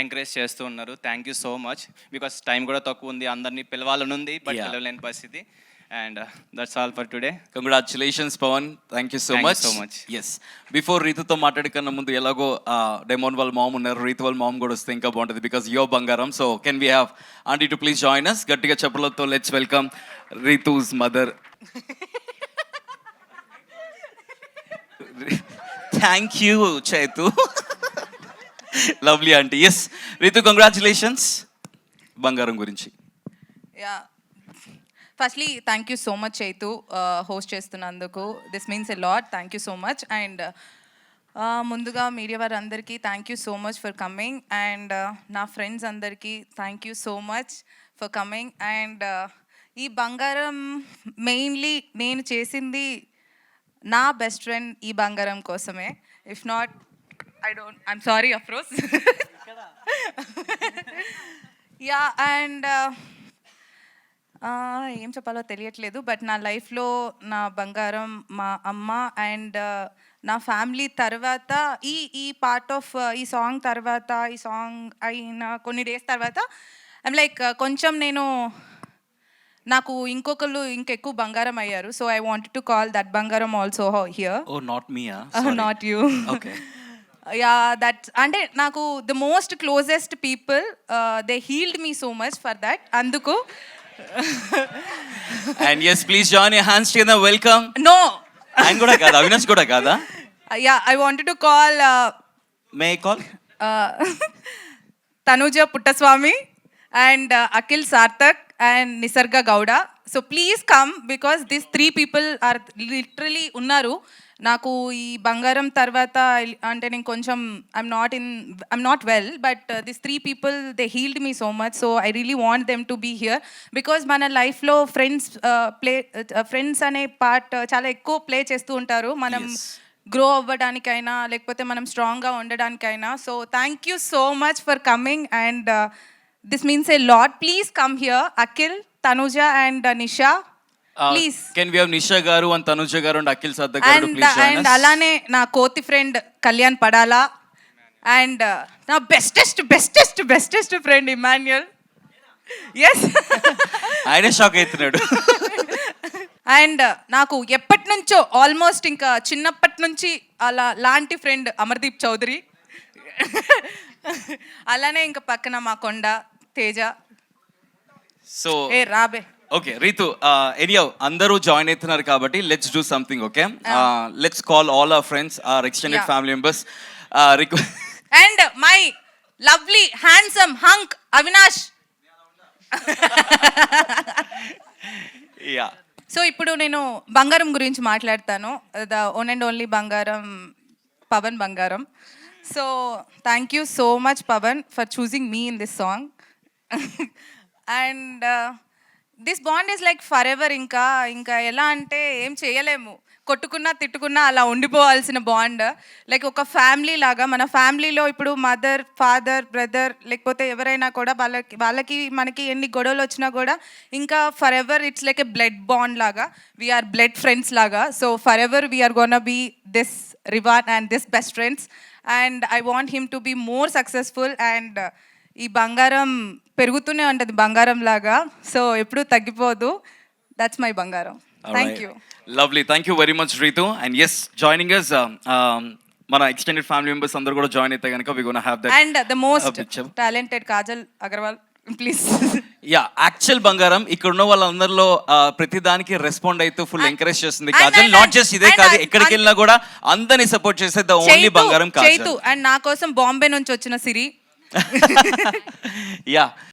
Encourage చేస్తూ ఉన్నారు. Thank you so much. Because time కూడా తక్కువ ఉంది, అందరినీ పిలవాలని ఉంది, బట్ Yeah. పిలవలేని పరిస్థితి. And that's all for today. Congratulations Pavan, thank you so much. Yes, before రీతుతో మాట్లాడకన్నా ముందు ఎలాగో డెమోన్ వాళ్ళ మామ్ ఉన్నారు, రీతు వాళ్ళ మామ్ కూడా వస్తే ఇంకా బాగుంటుంది, బికాస్ యువర్ బంగారం. So can we have aunty to please join us? గట్టిగా చెప్పలతో let's welcome Ritu's mother. Thank you Chaitu. Lovely aunty. Yes Ritu, congratulations బంగారం గురించి. Yeah, firstly thank you so much Chaitu host చేస్తున్నందుకు. This means a lot. Thank you so much. And ముందుగా media వారు అందరికీ thank you so much for coming. And నా friends అందరికీ thank you so much for coming. And ఈ బంగారం mainly నేను చేసింది నా బెస్ట్ ఫ్రెండ్ ఈ బంగారం కోసమే. ఇఫ్ నాట్ ఐఎమ్ సారీ అఫ్రోస్. యా, అండ్ ఏం చెప్పాలో తెలియట్లేదు, బట్ నా లైఫ్లో నా బంగారం మా అమ్మ అండ్ నా ఫ్యామిలీ తర్వాత ఈ పార్ట్ ఆఫ్ ఈ సాంగ్ తర్వాత, ఈ సాంగ్ అయిన కొన్ని డేస్ తర్వాత ఐమ్ లైక్ కొంచెం నాకు ఇంకొకళ్ళు ఇంకెక్కువ బంగారం అయ్యారు. So I wanted to call that బంగారం also here. Oh not me, not you. Okay. Yeah, that అంటే నాకు the most closest people, they healed me so much for that. అందుకు and yes please join your hands together. Welcome. No, ఆయన కూడా కాదా, అవినాష్ కూడా కాదా? Yeah, I wanted to call may call Tanuja Puttaswamy and Akhil Sarthak and Nisarga Gowda. So please come because these three people are literally unnaru నాకు ఈ బంగారం తర్వాత. అంటే నేను కొంచెం I'm not well, but this three people they healed me so much. So I really want them to be here because మన లైఫ్లో friends అనే పార్ట్ చాలా ఎక్కువ ప్లే చేస్తూ ఉంటారు, మనం గ్రో అవ్వడానికైనా లేకపోతే మనం స్ట్రాంగ్గా ఉండడానికైనా. So thank you so much for coming and this means a lot. Please come here, Akhil, Tanuja and Nisha. Please. Can we have Nisha garu and Tanuja garu and Akhil Sarthak garu to please join us? And alane na koti friend Kalyan Padala and na bestest friend Emmanuel. Yes. ఆయనే shock అవుతున్నాడు. And నాకు ఎప్పటి నుంచో almost ఇంకా చిన్నప్పటి నుంచి అలా లాంటి ఫ్రెండ్ అమర్దీప్ చౌదరి. అలానే ఇంకా పక్కన మా కొండ తేజ. సో ఏ రాబే. ఓకే రీతు, ఎనియో అందరూ జాయిన్ అవుతున్నారు కాబట్టి let's do something. Okay, let's call all our friends, our extended family members. And my lovely handsome hunk Avinash. Yeah, so ఇప్పుడు నేను బంగారం గురించి మాట్లాడతాను. ద ఓన్ అండ్ ఓన్లీ బంగారం, పవన్ బంగారం. So thank you so much Pavan for choosing me in this song. And this bond is like forever. ఇంకా ఎలా అంటే ఏం చేయలేము, కొట్టుకున్నా తిట్టుకున్నా అలా ఉండిపోవాల్సిన బాండ్. లైక్ ఒక ఫ్యామిలీ లాగా. మన ఫ్యామిలీలో ఇప్పుడు మదర్, ఫాదర్, బ్రదర్ లేకపోతే ఎవరైనా కూడా వాళ్ళకి మనకి ఎన్ని గొడవలు వచ్చినా కూడా ఇంకా for ever it's like a blood bond లాగా. వీఆర్ బ్లడ్ ఫ్రెండ్స్ లాగా. So for ever we're gonna be this Rivan and this best friends. And I want him to be more successful. And ఈ బంగారం పెరుగుతూనే ఉంటుంది బంగారం లాగా, సో ఎప్పుడూ తగ్గిపోదు. That's my bangaram. Thank you. Lovely, thank you very much Ritu. And as joining us మన extended family members అందరూ కూడా జాయిన్ అయితే కనుక వి gonna have that. And the most talented Kajal Agarwal please. Yeah, actual బంగారం ఇక్కడ ఉన్న వాళ్ళందరిలో ప్రతి దానికి రెస్పాండ్ అయితే ఫుల్ ఎంకరేజ్ చేస్తుంది కాజల్. నాట్ జస్ట్ ఇదే కాదు, ఎక్కడికి వెళ్ళినా కూడా అందరినీ సపోర్ట్ చేసే ద ఓన్లీ బంగారం కాజల్. అండ్ నా కోసం బాంబే నుంచి వచ్చిన సిరి. యా